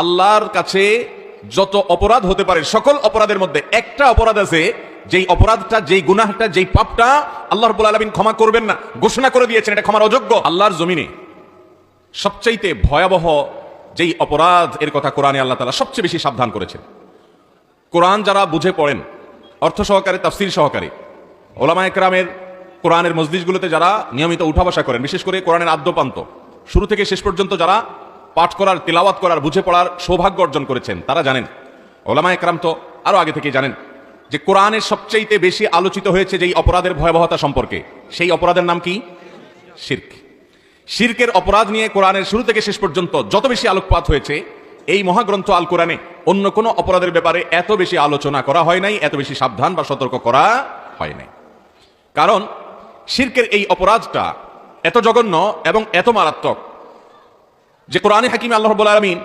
আল্লাহর কাছে যত অপরাধ হতে পারে সকল অপরাধের মধ্যে একটা অপরাধ আছে, যেই অপরাধটা, যেই গুনাহটা, যেই পাপটা আল্লাহ রাব্বুল আলামিন ক্ষমা করবেন না, ঘোষণা করে দিয়েছেন এটা ক্ষমার অযোগ্য। আল্লাহর জমিনে সবচাইতে ভয়াবহ যেই অপরাধ এর কথা কোরআনে আল্লাহ তাআলা সবচেয়ে বেশি সাবধান করেছেন। কোরআন যারা বুঝে পড়েন অর্থ সহকারে, তাফসীর সহকারে, ওলামায়ে কেরামের কোরআনের মজলিসগুলোতে যারা নিয়মিত উঠা বসা করেন, বিশেষ করে কোরআনের আদ্যপান্ত শুরু থেকে শেষ পর্যন্ত যারা পাঠ করার, তিলাওয়াত করার, বুঝে পড়ার সৌভাগ্য অর্জন করেছেন, তারা জানেন, ওলামায়ে কেরাম তো আরো আগে থেকে জানেন যে কোরআনের সবচাইতে বেশি আলোচিত হয়েছে যেই অপরাধের ভয়াবহতা সম্পর্কে, সেই অপরাধের নাম কি? শিরক। শিরকের অপরাধ নিয়ে কোরআনের শুরু থেকে শেষ পর্যন্ত যত বেশি আলোকপাত হয়েছে, এই মহাগ্রন্থ আল কোরআনে অন্য কোনো অপরাধের ব্যাপারে এত বেশি আলোচনা করা হয় নাই, এত বেশি সাবধান বা সতর্ক করা হয় নাই। কারণ শিরকের এই অপরাধটা এত জঘন্য এবং এত মারাত্মক যে কোরআনে হাকিমে আল্লাহ রাব্বুল আলামিন